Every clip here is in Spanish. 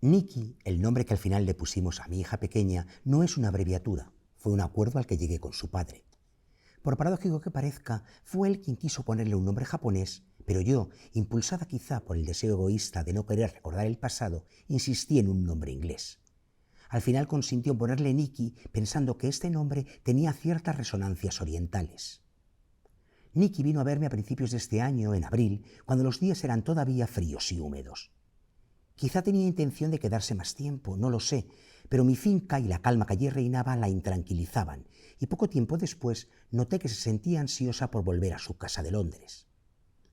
Nikki, el nombre que al final le pusimos a mi hija pequeña, no es una abreviatura, fue un acuerdo al que llegué con su padre. Por paradójico que parezca, fue él quien quiso ponerle un nombre japonés, pero yo, impulsada quizá por el deseo egoísta de no querer recordar el pasado, insistí en un nombre inglés. Al final consintió en ponerle Nikki, pensando que este nombre tenía ciertas resonancias orientales. Nikki vino a verme a principios de este año, en abril, cuando los días eran todavía fríos y húmedos. Quizá tenía intención de quedarse más tiempo, no lo sé, pero mi finca y la calma que allí reinaba la intranquilizaban, y poco tiempo después noté que se sentía ansiosa por volver a su casa de Londres.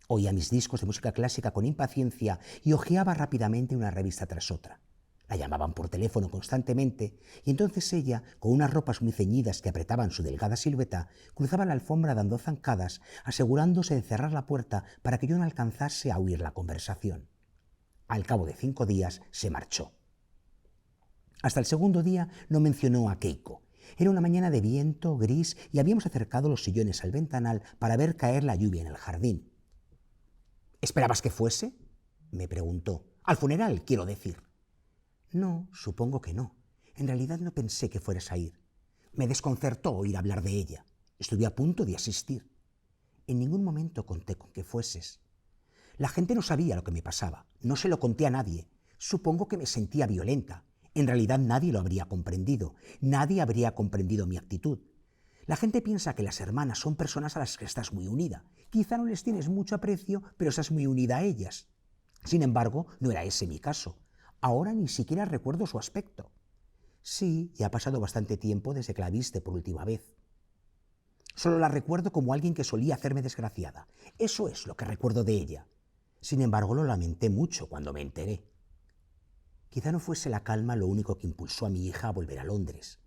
Oía mis discos de música clásica con impaciencia y hojeaba rápidamente una revista tras otra. La llamaban por teléfono constantemente y entonces ella, con unas ropas muy ceñidas que apretaban su delgada silueta, cruzaba la alfombra dando zancadas, asegurándose de cerrar la puerta para que yo no alcanzase a oír la conversación. Al cabo de 5 días se marchó. Hasta el segundo día no mencionó a Keiko. Era una mañana de viento gris y habíamos acercado los sillones al ventanal para ver caer la lluvia en el jardín. ¿Esperabas que fuese?, me preguntó. Al funeral, quiero decir. No, supongo que no. En realidad no pensé que fueras a ir. Me desconcertó oír hablar de ella. Estuve a punto de asistir. En ningún momento conté con que fueses. La gente no sabía lo que me pasaba. No se lo conté a nadie. Supongo que me sentía violenta. En realidad nadie lo habría comprendido. Nadie habría comprendido mi actitud. La gente piensa que las hermanas son personas a las que estás muy unida. Quizá no les tienes mucho aprecio, pero estás muy unida a ellas. Sin embargo, no era ese mi caso. Ahora ni siquiera recuerdo su aspecto. Sí, ya ha pasado bastante tiempo desde que la viste por última vez. Solo la recuerdo como alguien que solía hacerme desgraciada. Eso es lo que recuerdo de ella. Sin embargo, lo lamenté mucho cuando me enteré. Quizá no fuese la calma lo único que impulsó a mi hija a volver a Londres.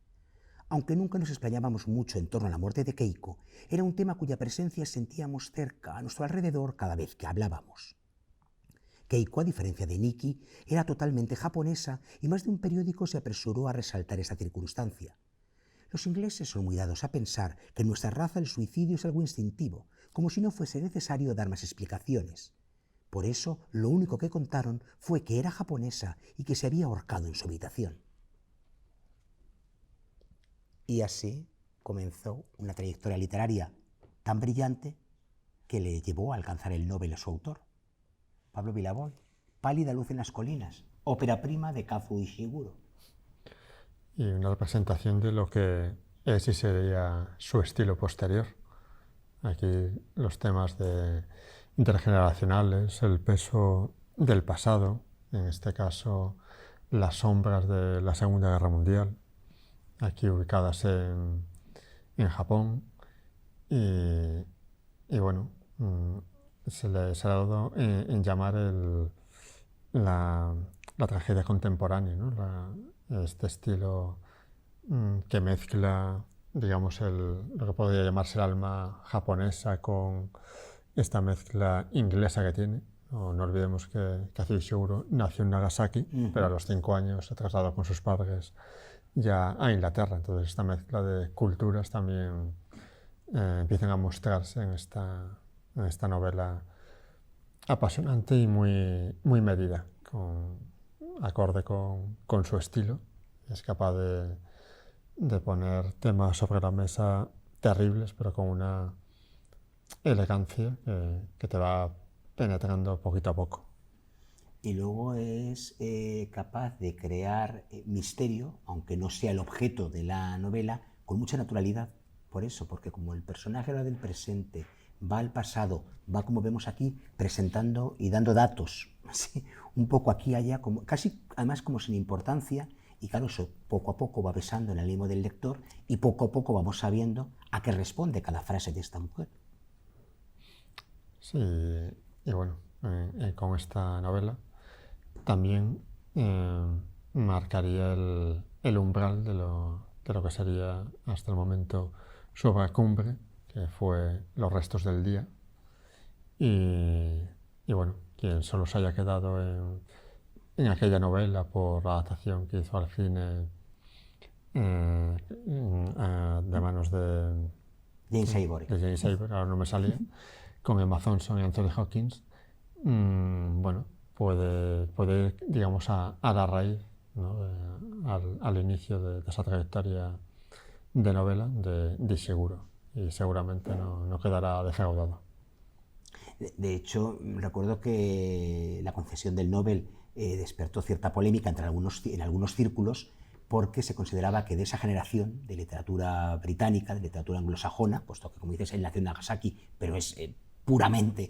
Aunque nunca nos explayábamos mucho en torno a la muerte de Keiko, era un tema cuya presencia sentíamos cerca, a nuestro alrededor, cada vez que hablábamos. Keiko, a diferencia de Nikki, era totalmente japonesa y más de un periódico se apresuró a resaltar esta circunstancia. Los ingleses son muy dados a pensar que en nuestra raza el suicidio es algo instintivo, como si no fuese necesario dar más explicaciones. Por eso, lo único que contaron fue que era japonesa y que se había ahorcado en su habitación. Y así comenzó una trayectoria literaria tan brillante que le llevó a alcanzar el Nobel a su autor. Pablo Vilaboy, Pálida luz en las colinas, ópera prima de Kazuo Ishiguro. Y una representación de lo que es y sería su estilo posterior. Aquí los temas intergeneracionales, el peso del pasado, en este caso las sombras de la Segunda Guerra Mundial, aquí ubicadas en Japón, y bueno, se le ha dado en llamar la tragedia contemporánea, ¿no? Este estilo que mezcla, digamos, lo que podría llamarse el alma japonesa con esta mezcla inglesa que tiene. No olvidemos que Kazuo Ishiguro nació en Nagasaki, pero a los 5 años se trasladó con sus padres ya a Inglaterra. Entonces esta mezcla de culturas también empiezan a mostrarse en esta novela apasionante y muy medida, acorde con su estilo. Es capaz de poner temas sobre la mesa terribles, pero con una elegancia que te va penetrando poquito a poco. Y luego es capaz de crear misterio, aunque no sea el objeto de la novela, con mucha naturalidad. Por eso, porque como el personaje va del presente, va al pasado, va, como vemos aquí, presentando y dando datos, ¿sí? Un poco aquí y allá, casi además como sin importancia, y claro, eso poco a poco va besando en el ánimo del lector y poco a poco vamos sabiendo a qué responde cada frase de esta mujer. Sí, y bueno, con esta novela también marcaría el umbral de lo que sería hasta el momento su obra cumbre, que fue Los restos del día. Y bueno, quien solo se haya quedado en aquella novela por la adaptación que hizo al cine de manos de James Ivory. De James Ivory, ahora no me salía, con Emma Thompson y Anthony Hopkins. Bueno, puede ir, digamos, a la raíz, ¿no? Al inicio de esa trayectoria de novela de Ishiguro, y seguramente no quedará defraudado. De hecho, recuerdo que la concesión del Nobel despertó cierta polémica en algunos círculos porque se consideraba que de esa generación de literatura británica, de literatura anglosajona, puesto que, como dices, él nació en Nagasaki, pero es puramente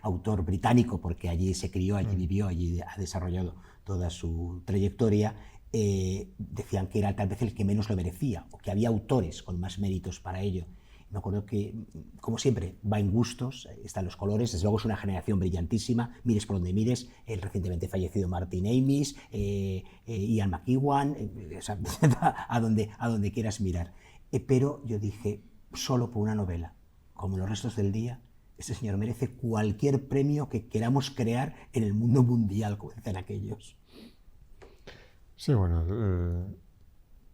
autor británico porque allí se crió, allí vivió, allí ha desarrollado toda su trayectoria, decían que era tal vez el que menos lo merecía, o que había autores con más méritos para ello. Me acuerdo que, como siempre, va en gustos, están los colores, desde luego es una generación brillantísima, mires por donde mires, el recientemente fallecido Martin Amis, Ian McEwan, o sea, a donde quieras mirar. Pero yo dije, solo por una novela, como los restos del día, este señor merece cualquier premio que queramos crear en el mundo mundial, como dicen aquellos. Sí, bueno,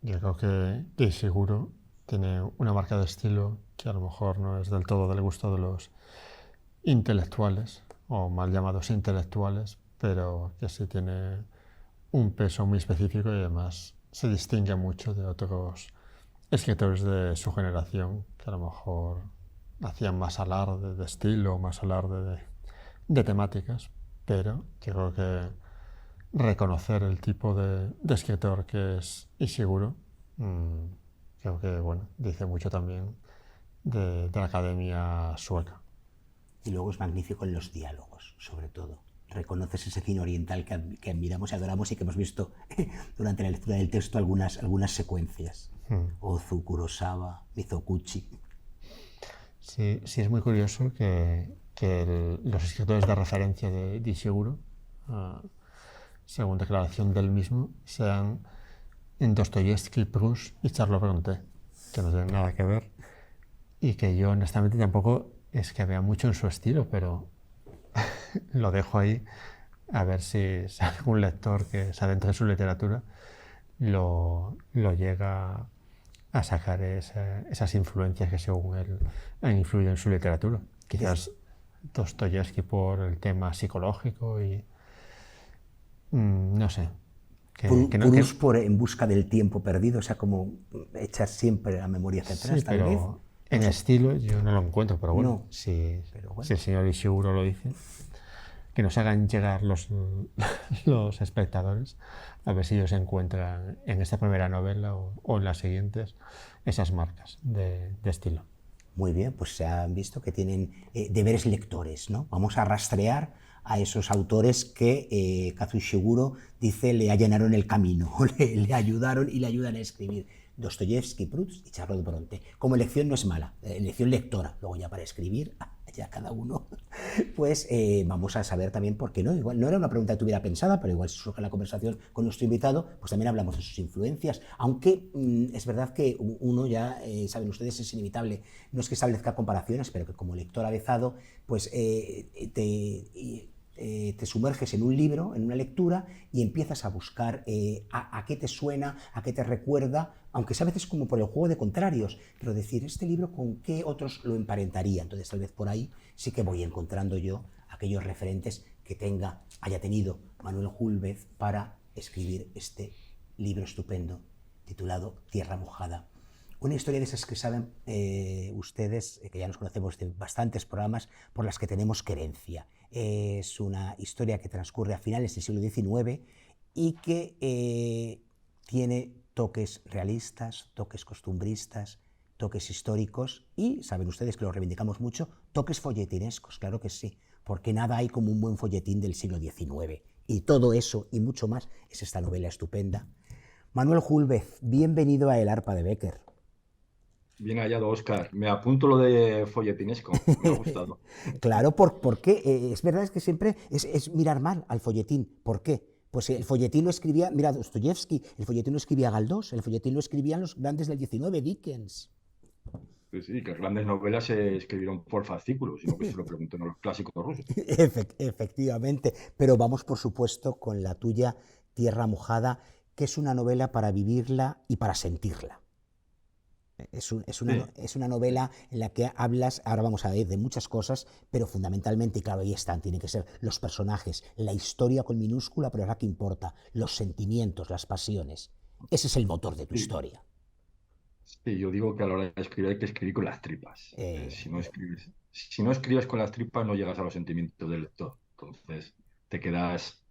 yo creo que Ishiguro tiene una marca de estilo que a lo mejor no es del todo del gusto de los intelectuales, o mal llamados intelectuales, pero que sí tiene un peso muy específico y además se distingue mucho de otros escritores de su generación que a lo mejor hacían más alarde de estilo, más alarde de temáticas, pero yo creo que reconocer el tipo de escritor que es Ishiguro, creo que bueno, dice mucho también de la academia sueca. Y luego es magnífico en los diálogos, sobre todo. Reconoces ese cine oriental que admiramos y adoramos y que hemos visto durante la lectura del texto algunas secuencias. Ozu, Kurosawa, Mizoguchi. Sí, sí, es muy curioso que los escritores de referencia de Ishiguro, según declaración del mismo, sean Dostoyevsky, Proust y Charles Brontë, que no tienen nada que ver, y que yo honestamente tampoco es que vea mucho en su estilo, pero lo dejo ahí a ver si algún lector que se adentra en su literatura lo llega a sacar esas influencias que según él han influido en su literatura. Quizás Dostoyevsky por el tema psicológico y no sé. Proust por En busca del tiempo perdido, o sea, como echar siempre la memoria hacia atrás, sí, tal vez. En estilo yo no lo encuentro, pero bueno, No, si bueno. el señor Ishiguro lo dice, que nos hagan llegar los espectadores a ver si ellos encuentran en esta primera novela o en las siguientes esas marcas de estilo. Muy bien, pues se han visto que tienen deberes lectores, ¿no? Vamos a rastrear a esos autores que Kazuo Ishiguro dice le allanaron el camino, le ayudaron y le ayudan a escribir. Dostoyevsky, Proust y Charlotte Brontë. Como elección no es mala, elección lectora. Luego ya para escribir, ya cada uno, pues vamos a saber también por qué no. Igual no era una pregunta que tuviera pensada, pero igual si surge la conversación con nuestro invitado, pues también hablamos de sus influencias. Aunque es verdad que uno ya, saben ustedes, es inevitable. No es que establezca comparaciones, pero que como lector avezado, pues te sumerges en un libro, en una lectura, y empiezas a buscar a qué te suena, a qué te recuerda, aunque sea a veces como por el juego de contrarios, pero decir, este libro con qué otros lo emparentaría. Entonces tal vez por ahí sí que voy encontrando yo aquellos referentes que haya tenido Manuel Húlbez para escribir este libro estupendo titulado Tierra mojada. Una historia de esas que saben ustedes, que ya nos conocemos de bastantes programas, por las que tenemos querencia. Es una historia que transcurre a finales del siglo XIX y que tiene toques realistas, toques costumbristas, toques históricos y, saben ustedes que lo reivindicamos mucho, toques folletinescos, claro que sí, porque nada hay como un buen folletín del siglo XIX. Y todo eso y mucho más es esta novela estupenda. Manuel Húlbez, bienvenido a El Arpa de Bécquer. Bien hallado, Óscar. Me apunto lo de folletinesco. Me ha gustado. Claro, ¿por qué? Es verdad es que siempre es mirar mal al folletín. ¿Por qué? Pues el folletín lo escribía, mira, Dostoyevsky, el folletín lo escribía Galdós, el folletín lo escribían los grandes del XIX, Dickens. Sí, que grandes novelas se escribieron por fascículos, sino que se lo pregunten a los clásicos rusos. Efectivamente, pero vamos por supuesto con la tuya, Tierra mojada, que es una novela para vivirla y para sentirla. Sí, Es una novela en la que hablas, ahora vamos a ver, de muchas cosas, pero fundamentalmente, y claro, ahí están, tienen que ser los personajes, la historia con minúscula, pero es la que importa, los sentimientos, las pasiones. Ese es el motor de tu sí, historia. sí, yo digo que a la hora de escribir hay que escribir con las tripas. Si no escribes con las tripas, no llegas a los sentimientos del lector. Entonces, te quedas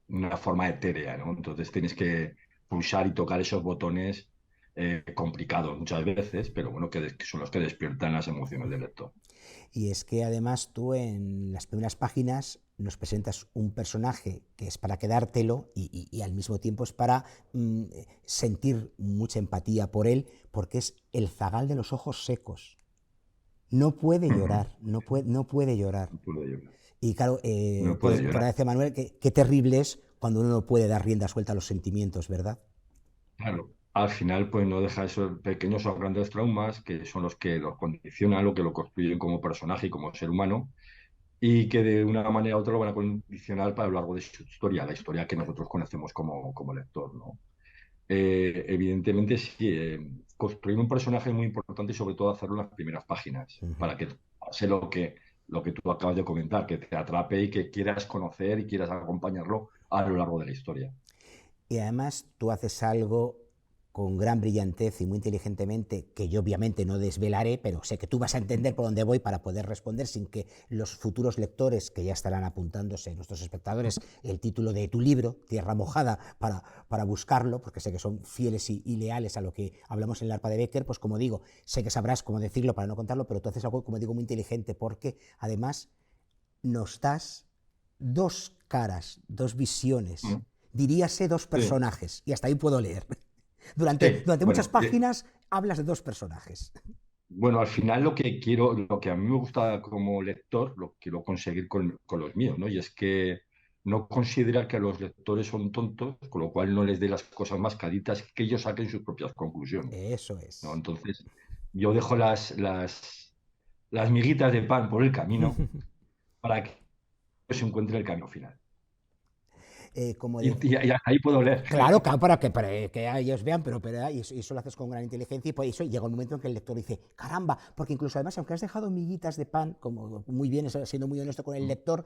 una forma etérea, ¿no? Entonces, tienes que pulsar y tocar esos botones complicados muchas veces, pero bueno, que son los que despiertan las emociones del lector. Y es que además tú en las primeras páginas nos presentas un personaje que es para quedártelo y al mismo tiempo es para sentir mucha empatía por él, porque es el zagal de los ojos secos. No puede llorar, no puede llorar. No puedo llorar. Y claro, No puede por llorar. decir Manuel, qué terrible es cuando uno no puede dar rienda suelta a los sentimientos, ¿verdad? Claro, al final pues no deja esos pequeños o grandes traumas que son los que los condicionan, lo que lo construyen como personaje y como ser humano y que de una manera u otra lo van a condicionar para lo largo de su historia, la historia que nosotros conocemos como lector, ¿no? Evidentemente sí, construir un personaje es muy importante y sobre todo hacerlo en las primeras páginas Ujú. para que pase lo que tú acabas de comentar, que te atrape y que quieras conocer y quieras acompañarlo a lo largo de la historia. Y además tú haces algo con gran brillantez y muy inteligentemente, que yo obviamente no desvelaré, pero sé que tú vas a entender por dónde voy para poder responder sin que los futuros lectores, que ya estarán apuntándose, nuestros espectadores, el título de tu libro, Tierra Mojada, para buscarlo, porque sé que son fieles y leales a lo que hablamos en el arpa de Becker, pues como digo, sé que sabrás cómo decirlo para no contarlo, pero tú haces algo, como digo, muy inteligente, porque además nos das dos caras, dos visiones, Mm. diríase dos Sí, personajes, y hasta ahí puedo leer. sí, Durante muchas bueno, páginas hablas de dos personajes. bueno, al final lo que quiero, lo que a mí me gusta como lector, lo quiero conseguir con los míos, ¿no? Y es que no considerar que los lectores son tontos, con lo cual no les dé las cosas mascaditas, que ellos saquen sus propias conclusiones, Eso ¿no? es. Entonces, yo dejo las miguitas de pan por el camino para que se encuentre el camino final. Como Y, de, y hasta ahí puedo leer. claro, claro, que ellos vean, pero y eso lo haces con gran inteligencia y por eso llega un momento en que el lector dice, caramba, porque incluso además, aunque has dejado miguitas de pan, como muy bien, siendo muy honesto con el lector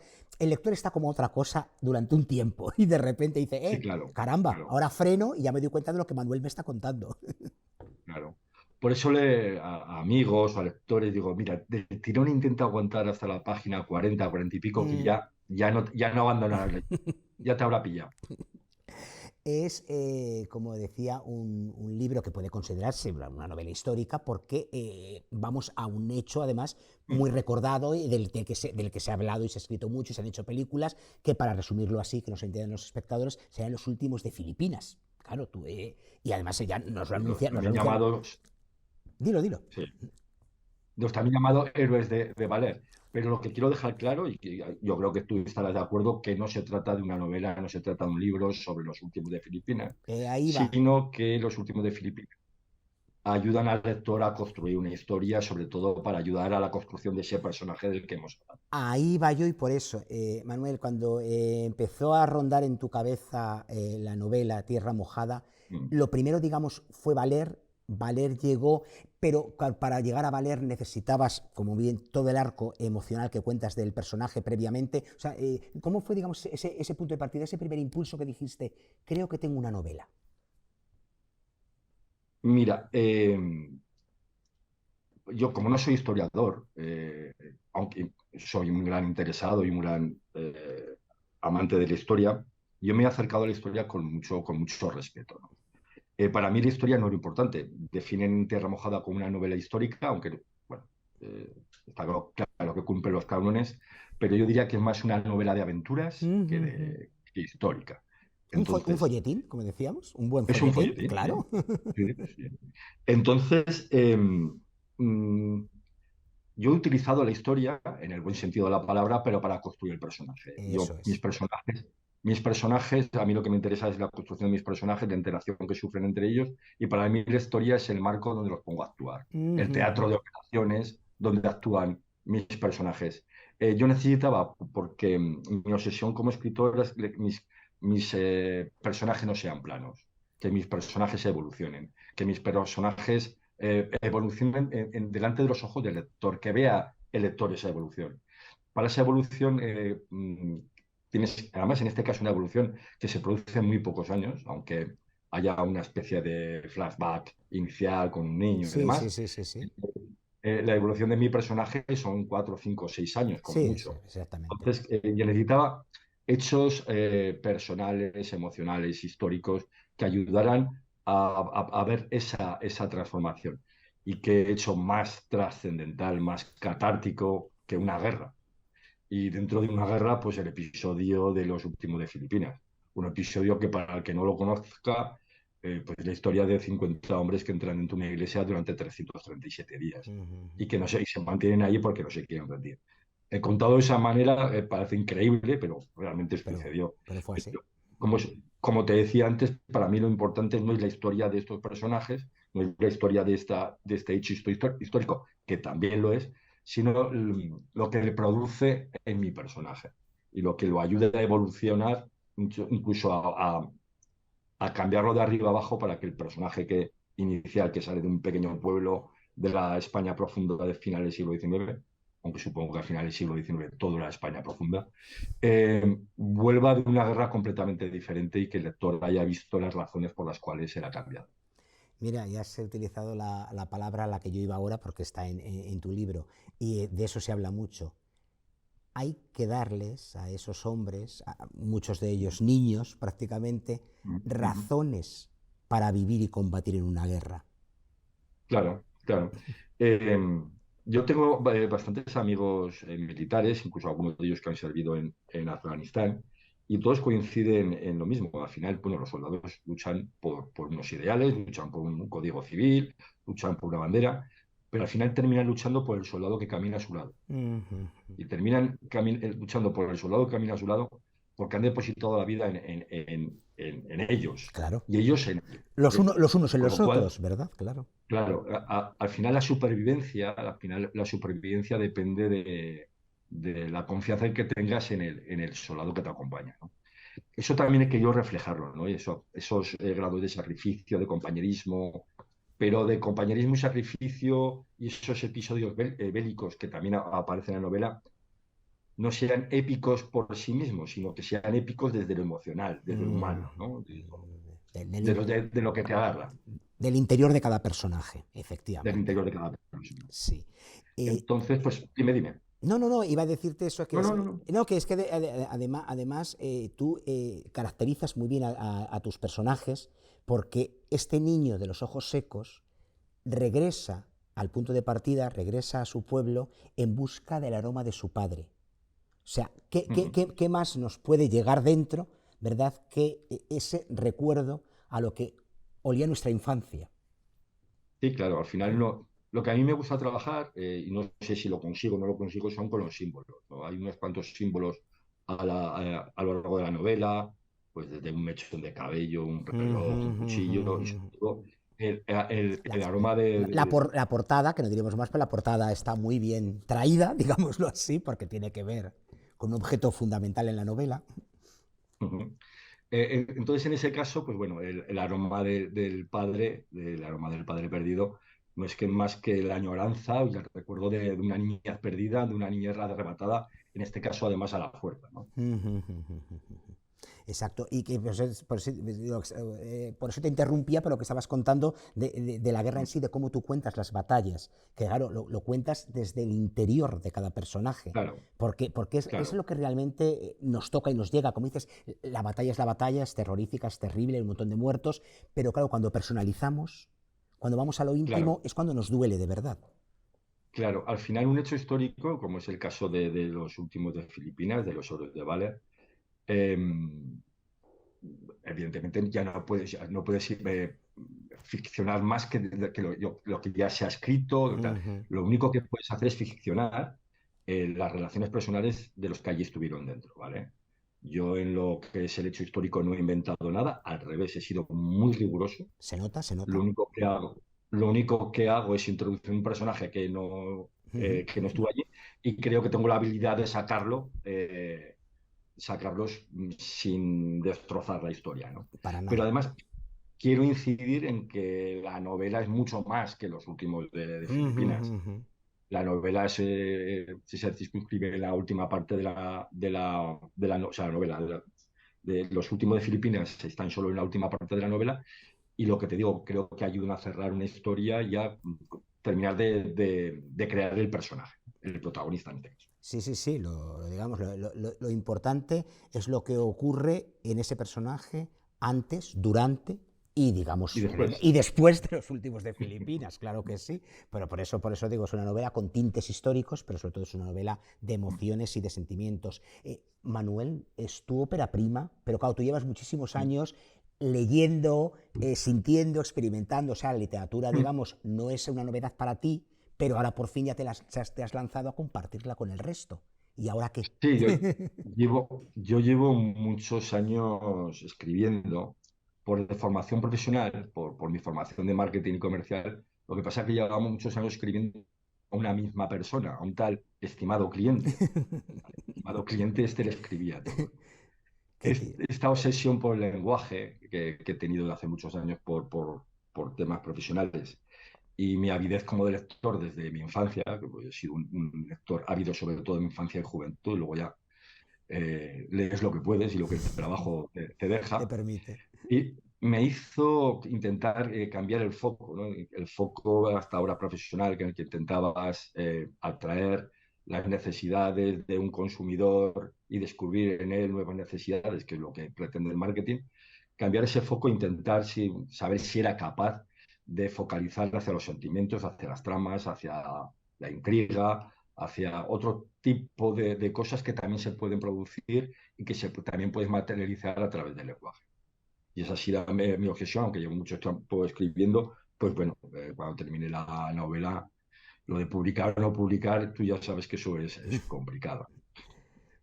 está como otra cosa durante un tiempo y de repente dice, Sí, claro, caramba, claro. ahora freno y ya me doy cuenta de lo que Manuel me está contando. Claro. Por eso a amigos o a lectores digo, mira, del tirón intenta aguantar hasta la página 40, 40 y pico, que Mm. ya no abandonarás ya te habrá pillado. Es, como decía, un libro que puede considerarse una novela histórica porque vamos a un hecho, además, Mm. muy recordado y del que se ha hablado y se ha escrito mucho y se han hecho películas, que para resumirlo así, que nos entiendan los espectadores, serán los últimos de Filipinas. Claro, y además ya nos lo También anuncian. llamados, Dilo, dilo. sí, los también llamados héroes de valer. Pero lo que quiero dejar claro, y que yo creo que tú estarás de acuerdo, que no se trata de una novela, no se trata de un libro sobre los últimos de Filipinas, Ahí va. sino que los últimos de Filipinas ayudan al lector a construir una historia, sobre todo para ayudar a la construcción de ese personaje del que hemos hablado. Ahí va yo y por eso, Manuel, cuando empezó a rondar en tu cabeza la novela Tierra Mojada, Mm. lo primero, digamos, fue Valer. Valer llegó, pero para llegar a Valer necesitabas, como bien, todo el arco emocional que cuentas del personaje previamente. O sea, ¿cómo fue, digamos, ese punto de partida, ese primer impulso que dijiste, creo que tengo una novela? Mira, yo como no soy historiador, aunque soy un gran interesado y un gran amante de la historia, yo me he acercado a la historia con mucho respeto, ¿no? Para mí la historia no era importante. Definen Tierra Mojada como una novela histórica, aunque, bueno, está claro que cumple los cánones, pero yo diría que es más una novela de aventuras que histórica. Un Entonces, folletín, como decíamos, un buen es un folletín, folletín, sí. claro. Sí, sí. Entonces, mm, yo he utilizado la historia, en el buen sentido de la palabra, pero para construir el personaje. Eso es. Mis personajes, a mí lo que me interesa es la construcción de mis personajes, la interacción que sufren entre ellos, y para mí la historia es el marco donde los pongo a actuar. El teatro de operaciones donde actúan mis personajes. Yo necesitaba, porque mi obsesión como escritor es que mis personajes no sean planos, que mis personajes evolucionen, que mis personajes evolución delante de los ojos del lector, que vea el lector esa evolución. Para esa evolución tienes, además en este caso, una evolución que se produce en muy pocos años, aunque haya una especie de flashback inicial con un niño y Sí, sí, demás. sí, sí, sí. La evolución de mi personaje son 4, 5, 6 años, como Sí, sí, mucho. exactamente. Entonces, yo necesitaba hechos personales, emocionales, históricos, que ayudaran a ver esa transformación. Y qué hecho más trascendental, más catártico que una guerra. Y dentro de una guerra, pues el episodio de los últimos de Filipinas. Un episodio que, para el que no lo conozca, pues la historia de 50 hombres que entran en una iglesia durante 337 días Ujú. y que no sé, y se mantienen allí porque no se quieren rendir. He contado de esa manera, parece increíble, pero realmente Pero, sucedió. pero fue así. Como, como te decía antes, para mí lo importante no es la historia de estos personajes, no es la historia de este hecho histórico, que también lo es, sino lo que le produce en mi personaje y lo que lo ayuda a evolucionar, incluso a cambiarlo de arriba abajo para que el personaje inicial, que sale de un pequeño pueblo de la España profunda de finales del siglo XIX, aunque supongo que al final del siglo XIX toda la España profunda, vuelva de una guerra completamente diferente y que el lector haya visto las razones por las cuales era cambiado. Mira, ya has utilizado la palabra a la que yo iba ahora porque está en tu libro y de eso se habla mucho. Hay que darles a esos hombres, a muchos de ellos niños prácticamente, razones para vivir y combatir en una guerra. Claro, claro. Eh, yo tengo bastantes amigos militares, incluso algunos de ellos que han servido en Afganistán, y todos coinciden en lo mismo. Al final, bueno, los soldados luchan por unos ideales, luchan por un código civil, luchan por una bandera, pero al final terminan luchando por el soldado que camina a su lado. Ujú. Y terminan luchando por el soldado que camina a su lado porque han depositado la vida en ellos Claro. y ellos en ellos. Los unos en Con los lo cual, otros, ¿verdad? Claro. claro, al final la supervivencia depende de la confianza que tengas en el soldado que te acompaña, ¿no? Eso también hay que yo reflejarlo, ¿no? Y esos grados de sacrificio, de compañerismo, pero de compañerismo y sacrificio y esos episodios bélicos que también aparecen en la novela, no sean épicos por sí mismos, sino que sean épicos desde lo emocional, desde lo Mm. humano, ¿no? Del, De de lo que te agarra, del interior de cada personaje, del efectivamente. interior de cada persona. Sí. Entonces, pues dime. No, no, no, iba a decirte eso, que No, es, no, no, no. no, que es que además tú caracterizas muy bien a tus personajes porque este niño de los ojos secos regresa al punto de partida, regresa a su pueblo en busca del aroma de su padre. O sea, Ujú. qué más nos puede llegar dentro, ¿verdad? Que ese recuerdo a lo que olía nuestra infancia. Sí, claro, al final lo que a mí me gusta trabajar, y no sé si lo consigo o no lo consigo, son con los símbolos, ¿no? Hay unos cuantos símbolos a lo largo de la novela, pues desde un mechón de cabello, un reloj, un cuchillo, y sobre todo el aroma La portada, que no diremos más, pero la portada está muy bien traída, digámoslo así, porque tiene que ver con un objeto fundamental en la novela. Ujú. Entonces, en ese caso, pues bueno, el aroma del aroma del padre perdido, no es que más que la añoranza y el recuerdo de una niñez perdida, de una niñez arrebatada, en este caso además a la fuerza, ¿no? Exacto, y que por eso te interrumpía, pero lo que estabas contando de la guerra en sí, de cómo tú cuentas las batallas, que claro, lo cuentas desde el interior de cada personaje, Claro, porque es claro, lo que realmente nos toca y nos llega. Como dices, la batalla, es terrorífica, es terrible, hay un montón de muertos, pero claro, cuando personalizamos, cuando vamos a lo íntimo, claro, es cuando nos duele de verdad. claro. Al final, un hecho histórico, como es el caso de los últimos de Filipinas, de los héroes de Valor, eh, evidentemente ya no puedes ficcionar más que lo que ya se ha escrito. Tal. Ujú. Lo único que puedes hacer es ficcionar las relaciones personales de los que allí estuvieron dentro, ¿vale? Yo en lo que es el hecho histórico no he inventado nada, al revés, he sido muy riguroso. Se nota, se Lo nota. único que hago, lo único que hago es introducir un personaje Ujú. que no estuvo allí y creo que tengo la habilidad de sacarlos sin destrozar la historia, ¿no? Para Pero nada. además, quiero incidir en que la novela es mucho más que Los últimos de Filipinas. La novela se circunscribe en la última parte o sea, la novela de Los últimos de Filipinas están solo en la última parte de la novela, y lo que te digo, creo que ayudan a cerrar una historia y a terminar de crear el personaje, el protagonista en este caso. Sí, sí, sí, digamos, lo importante es lo que ocurre en ese personaje antes, durante y, Y digamos, después, y después de Los últimos de Filipinas, claro que sí, pero por eso digo, es una novela con tintes históricos, pero sobre todo es una novela de emociones y de sentimientos. Manuel, es tu ópera prima, pero claro, tú llevas muchísimos años leyendo, sintiendo, experimentando, o sea, la literatura, digamos, no es una novedad para ti, pero ahora por fin ya te has lanzado a compartirla con el resto. ¿Y ahora qué? sí, yo llevo muchos años escribiendo por de formación profesional, por mi formación de marketing y comercial. Lo que pasa es que llevamos muchos años escribiendo a una misma persona, a un tal estimado cliente. Al estimado cliente le escribía todo. ¿Qué tío? Esta obsesión por el lenguaje que he tenido desde hace muchos años por temas profesionales, y mi avidez como de lector desde mi infancia, que pues, he sido un lector ávido sobre todo en mi infancia y juventud, y luego ya lees lo que puedes y lo que el trabajo te Te deja, permite. y me hizo intentar cambiar el foco, ¿no? El foco hasta ahora profesional, en el que intentabas atraer las necesidades de un consumidor y descubrir en él nuevas necesidades, que es lo que pretende el marketing. Cambiar ese foco e intentar saber si era capaz de focalizar hacia los sentimientos, hacia las tramas, hacia la intriga, hacia otro tipo de cosas que también se pueden producir y que también puedes materializar a través del lenguaje. Y esa ha sido mi obsesión, aunque llevo mucho tiempo escribiendo. Pues bueno, cuando termine la novela, lo de publicar o no publicar, tú ya sabes que eso es complicado.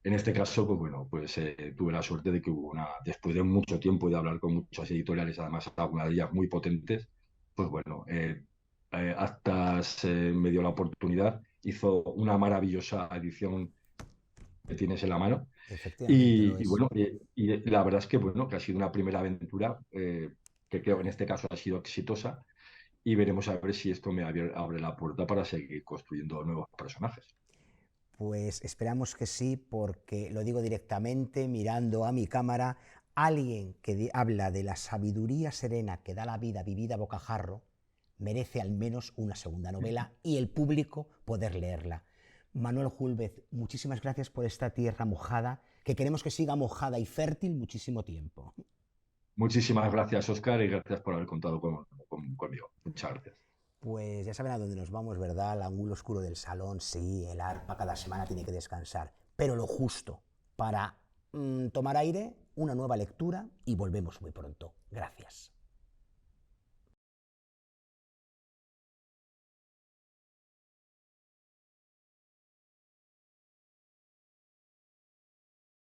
En este caso, pues bueno, pues tuve la suerte de que después de mucho tiempo de hablar con muchas editoriales, además algunas de ellas muy potentes, pues bueno, Actas me dio la oportunidad, hizo una maravillosa edición que tienes en la mano. Efectivamente lo Y es. bueno, y la verdad es que, bueno, que ha sido una primera aventura que creo en este caso ha sido exitosa, y veremos a ver si esto me abre la puerta para seguir construyendo nuevos personajes. Pues esperamos que sí, porque lo digo directamente, mirando a mi cámara, alguien que habla de la sabiduría serena que da la vida vivida a bocajarro, merece al menos una segunda novela y el público poder leerla. Manuel Gúlvez, muchísimas gracias por esta tierra mojada, que queremos que siga mojada y fértil muchísimo tiempo. Muchísimas gracias, Oscar, y gracias por haber contado conmigo. Muchas gracias. Pues ya saben a dónde nos vamos, ¿verdad? Al ángulo oscuro del salón, sí, el arpa cada semana tiene que descansar, pero lo justo para tomar aire, una nueva lectura y volvemos muy pronto. Gracias.